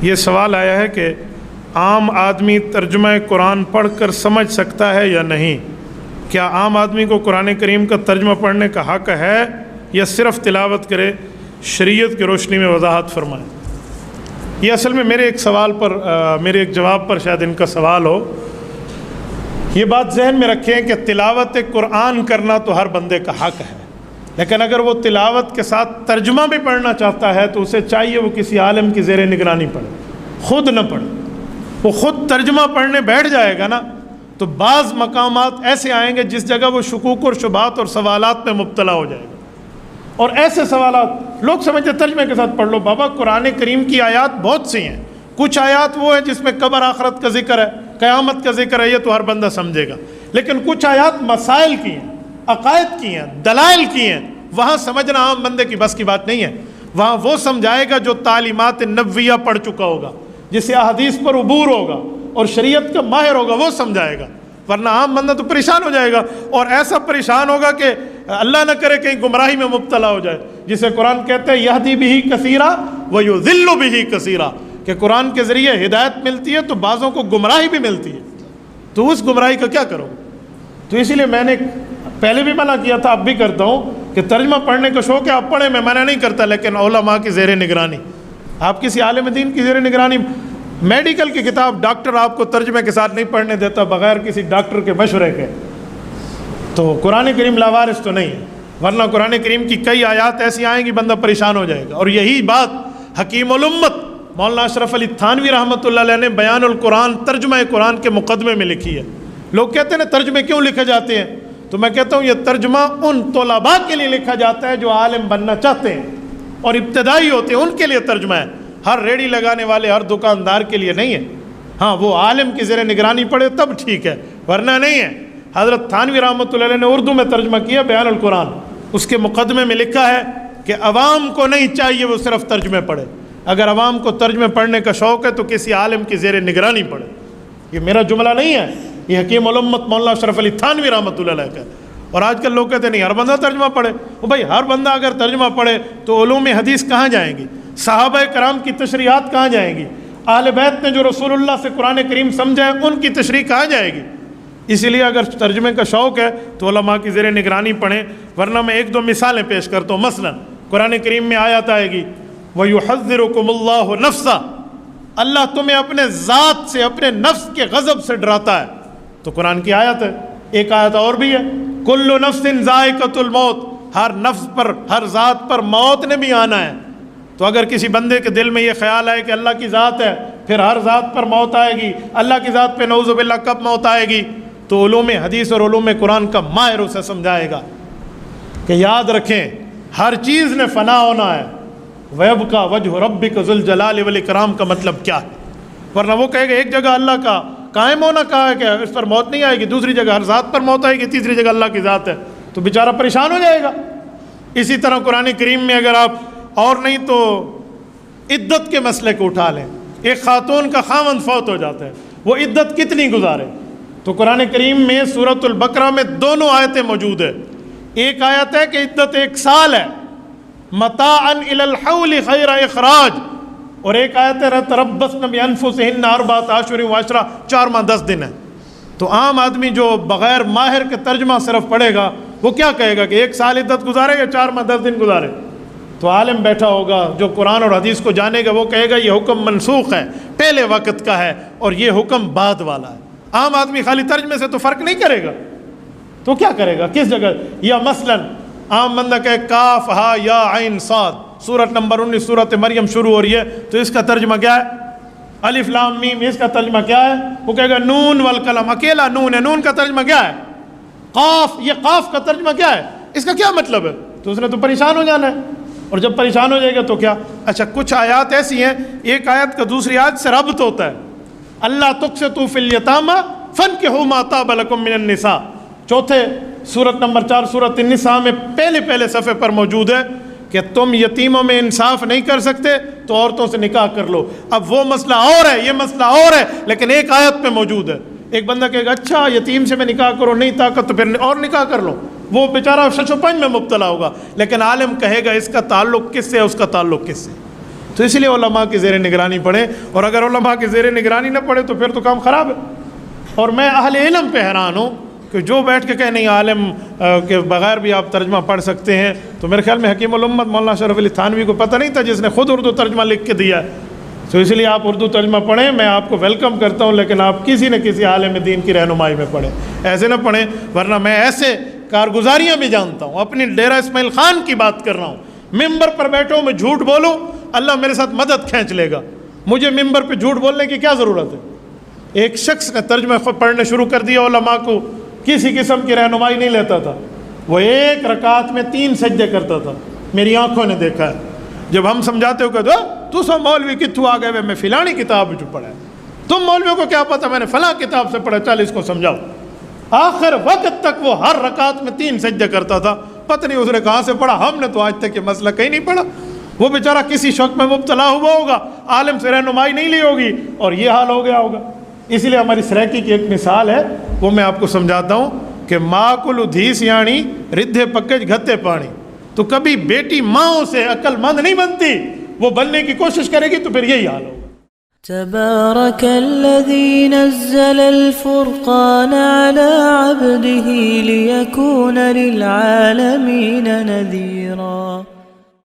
یہ سوال آیا ہے کہ عام آدمی ترجمہ قرآن پڑھ کر سمجھ سکتا ہے یا نہیں؟ کیا عام آدمی کو قرآن کریم کا ترجمہ پڑھنے کا حق ہے یا صرف تلاوت کرے؟ شریعت کی روشنی میں وضاحت فرمائیں۔ یہ اصل میں میرے ایک جواب پر شاید ان کا سوال ہو۔ یہ بات ذہن میں رکھیں کہ تلاوت قرآن کرنا تو ہر بندے کا حق ہے، لیکن اگر وہ تلاوت کے ساتھ ترجمہ بھی پڑھنا چاہتا ہے تو اسے چاہیے وہ کسی عالم کی زیر نگرانی پڑھے، خود نہ پڑھے۔ وہ خود ترجمہ پڑھنے بیٹھ جائے گا نا تو بعض مقامات ایسے آئیں گے جس جگہ وہ شکوک اور شبہات اور سوالات میں مبتلا ہو جائے گا، اور ایسے سوالات لوگ سمجھتے ترجمے کے ساتھ پڑھ لو۔ بابا قرآن کریم کی آیات بہت سی ہیں، کچھ آیات وہ ہیں جس میں قبر آخرت کا ذکر ہے، قیامت کا ذکر ہے، یہ تو ہر بندہ سمجھے گا، لیکن کچھ آیات مسائل کی ہیں، عقائد کی ہیں، دلائل کی ہیں، وہاں سمجھنا عام بندے کی بس کی بات نہیں ہے۔ وہاں وہ سمجھائے گا جو تعلیمات نبویہ پڑھ چکا ہوگا، جسے احادیث پر عبور ہوگا اور شریعت کا ماہر ہوگا، وہ سمجھائے گا، ورنہ عام بندہ تو پریشان ہو جائے گا، اور ایسا پریشان ہوگا کہ اللہ نہ کرے کہیں گمراہی میں مبتلا ہو جائے، جسے قرآن کہتے ہیں یہدی بہ کثیرا ویضل بہ کثیرا، کہ قرآن کے ذریعے ہدایت ملتی ہے تو بعضوں کو گمراہی بھی ملتی ہے، تو اس گمراہی کا کیا کرو؟ تو اسی لیے میں نے پہلے بھی منع کیا تھا، اب بھی کرتا ہوں کہ ترجمہ پڑھنے کا شوق ہے آپ پڑھیں، میں منع نہیں کرتا، لیکن علماء کی زیر نگرانی، آپ کسی عالم دین کی زیر نگرانی۔ میڈیکل کی کتاب ڈاکٹر آپ کو ترجمے کے ساتھ نہیں پڑھنے دیتا بغیر کسی ڈاکٹر کے مشورے کے، تو قرآن کریم لاوارث تو نہیں ہے، ورنہ قرآن کریم کی کئی آیات ایسی آئیں گی بندہ پریشان ہو جائے گا۔ اور یہی بات حکیم الامت مولانا اشرف علی تھانوی رحمۃ اللہ علیہ نے بیان القرآن ترجمہ قرآن کے مقدمے میں لکھی ہے۔ لوگ کہتے ہیں نا ترجمے کیوں لکھے جاتے ہیں، تو میں کہتا ہوں یہ ترجمہ ان طلباء کے لیے لکھا جاتا ہے جو عالم بننا چاہتے ہیں اور ابتدائی ہوتے ہیں، ان کے لیے ترجمہ ہے، ہر ریڑھی لگانے والے ہر دکاندار کے لیے نہیں ہے۔ ہاں وہ عالم کی زیر نگرانی پڑھے تب ٹھیک ہے، ورنہ نہیں ہے۔ حضرت تھانوی رحمۃ اللہ علیہ نے اردو میں ترجمہ کیا بیان القرآن، اس کے مقدمے میں لکھا ہے کہ عوام کو نہیں چاہیے وہ صرف ترجمے پڑھے، اگر عوام کو ترجمے پڑھنے کا شوق ہے تو کسی عالم کی زیر نگرانی پڑھے۔ یہ میرا جملہ نہیں ہے، یہ حکیم الامت مولانا اشرف علی تھانوی رحمۃ اللہ علیہ کا۔ اور آج کل لوگ کہتے ہیں نہیں ہر بندہ ترجمہ پڑھے، وہ بھائی ہر بندہ اگر ترجمہ پڑھے تو علوم حدیث کہاں جائیں گی؟ صحابہ کرام کی تشریحات کہاں جائیں گی؟ اہل بیت نے جو رسول اللہ سے قرآن کریم سمجھا ہے ان کی تشریح کہاں جائے گی؟ اسی لیے اگر ترجمے کا شوق ہے تو علماء کی زیر نگرانی پڑھیں، ورنہ میں ایک دو مثالیں پیش کرتا ہوں۔ مثلا قرآن کریم میں آیت آئے گی وَيُحَذِّرُكُمُ اللَّهُ نَفْسَهُ، اللہ تمہیں اپنے ذات سے، اپنے نفس کے غضب سے ڈراتا ہے، تو قرآن کی آیت ہے۔ ایک آیت اور بھی ہے کُلُّ نَفْسٍ ذَائِقَةُ الْمَوْتِ، ہر نفس پر، ہر ذات پر موت نے بھی آنا ہے۔ تو اگر کسی بندے کے دل میں یہ خیال ہے کہ اللہ کی ذات ہے پھر ہر ذات پر موت آئے گی، اللہ کی ذات پہ نعوذ باللہ کب موت آئے گی، تو علوم حدیث اور علوم قرآن کا ماہر اسے سمجھائے گا کہ یاد رکھیں ہر چیز نے فنا ہونا ہے، وَيَبْقَى وَجْهُ رَبِّكَ ذُو الْجَلَالِ وَالْإِكْرَامِ کا مطلب کیا ہے؟ ورنہ وہ کہے گا ایک جگہ اللہ کا قائم ہونا کہا ہے کہ اس پر موت نہیں آئے گی، دوسری جگہ ہر ذات پر موت آئے گی، تیسری جگہ اللہ کی ذات ہے، تو بیچارہ پریشان ہو جائے گا۔ اسی طرح قرآن کریم میں اگر آپ اور نہیں تو عدت کے مسئلے کو اٹھا لیں، ایک خاتون کا خاوند فوت ہو جاتا ہے، وہ عدت کتنی گزارے؟ تو قرآن کریم میں سورۃ البقرہ میں دونوں آیتیں موجود ہیں۔ ایک آیت ہے کہ عدت 1 سال ہے، متاعا الی الحول خیر اخراج، اور ایک آیت ہے تربصن بانفسہن 4 اشہر و 10 4 ماہ 10 دن ہے۔ تو عام آدمی جو بغیر ماہر کے ترجمہ صرف پڑھے گا وہ کیا کہے گا کہ 1 سال عدت گزارے یا 4 ماہ 10 دن گزارے؟ تو عالم بیٹھا ہوگا جو قرآن اور حدیث کو جانے گا وہ کہے گا یہ حکم منسوخ ہے، پہلے وقت کا ہے، اور یہ حکم بعد والا ہے۔ عام آدمی خالی ترجمے سے تو فرق نہیں کرے گا، تو کیا کرے گا کس جگہ؟ یا مثلا عام بندہ کہے کاف ہا یا عین صاد، سورت نمبر 19 سورت مریم شروع ہو رہی ہے، تو اس کا ترجمہ کیا ہے؟ الف لام میم، اس کا ترجمہ کیا ہے؟ وہ کہے گا نون والقلم، اکیلا نون ہے، نون کا ترجمہ کیا ہے؟ قاف، یہ قاف کا ترجمہ کیا ہے؟ اس کا کیا مطلب ہے؟ تو اس نے تو پریشان ہو جانا ہے، اور جب پریشان ہو جائے گا تو کیا؟ اچھا کچھ آیات ایسی ہیں ایک آیت کا دوسری آیت سے ربط ہوتا ہے، اللہ تقسطوا فی الیتامى فانکحوا ما طاب لکم من النساء، چوتھے سورت نمبر 4 سورت النساء میں پہلے صفحے پر موجود ہے کہ تم یتیموں میں انصاف نہیں کر سکتے تو عورتوں سے نکاح کر لو۔ اب وہ مسئلہ اور ہے، یہ مسئلہ اور ہے، لیکن ایک آیت پہ موجود ہے۔ ایک بندہ کہے گا اچھا یتیم سے میں نکاح کرو، نہیں طاقت تو پھر اور نکاح کر لو، وہ بیچارہ شش و پنج میں مبتلا ہوگا، لیکن عالم کہے گا اس کا تعلق کس سے ہے، اس کا تعلق کس سے؟ تو اس لیے علماء کی زیر نگرانی پڑھیں، اور اگر علماء کی زیر نگرانی نہ پڑھے تو پھر تو کام خراب ہے۔ اور میں اہل علم پہ حیران ہوں کہ جو بیٹھ کے کہہ نہیں عالم کے بغیر بھی آپ ترجمہ پڑھ سکتے ہیں، تو میرے خیال میں حکیم الامت مولانا شرف علی تھانوی کو پتہ نہیں تھا، جس نے خود اردو ترجمہ لکھ کے دیا ہے۔ تو اس لیے آپ اردو ترجمہ پڑھیں، میں آپ کو ویلکم کرتا ہوں، لیکن آپ کسی نہ کسی عالم دین کی رہنمائی میں پڑھیں، ایسے نہ پڑھیں، ورنہ میں ایسے کارگزاریاں بھی جانتا ہوں۔ اپنی ڈیرہ اسماعیل خان کی بات کر رہا ہوں، ممبر پر بیٹھا ہوں، میں جھوٹ بولوں اللہ میرے ساتھ مدد کھینچ لے گا، مجھے ممبر پہ جھوٹ بولنے کی کیا ضرورت ہے؟ ایک شخص نے ترجمہ خود پڑھنے شروع کر دیا، علماء کو کسی قسم کی رہنمائی نہیں لیتا تھا، وہ ایک رکعت میں 3 سجدے کرتا تھا، میری آنکھوں نے دیکھا ہے۔ جب ہم سمجھاتے ہو کہ تو سب مولوی کتوں آ گئے، میں فلانی کتاب جو پڑھا ہے، تم مولویوں کو کیا پتہ میں نے فلاں کتاب سے پڑھا، چل اس کو سمجھاؤ۔ آخر وقت تک وہ ہر رکعت میں 3 سجدے کرتا تھا، پتہ نہیں اس نے کہاں سے پڑھا، ہم نے تو آج تک یہ مسئلہ کہیں نہیں پڑھا۔ وہ بیچارہ کسی شوق میں مبتلا ہوا ہوگا، عالم سے رہنمائی نہیں لی ہوگی، اور یہ حال ہو گیا ہوگا۔ اس لیے ہماری سریکی کی ایک مثال ہے، وہ میں آپ کو سمجھاتا ہوں کہ ماں کو لدھی سیاਣੀ ردھے پکج گھتے پانی، تو کبھی بیٹی ماں سے عقل مند نہیں بنتی، وہ بننے کی کوشش کرے گی تو پھر یہی حال ہوگا۔ تبارك الذي نزل الفرقان على عبده ليكون للعالمين نذيرا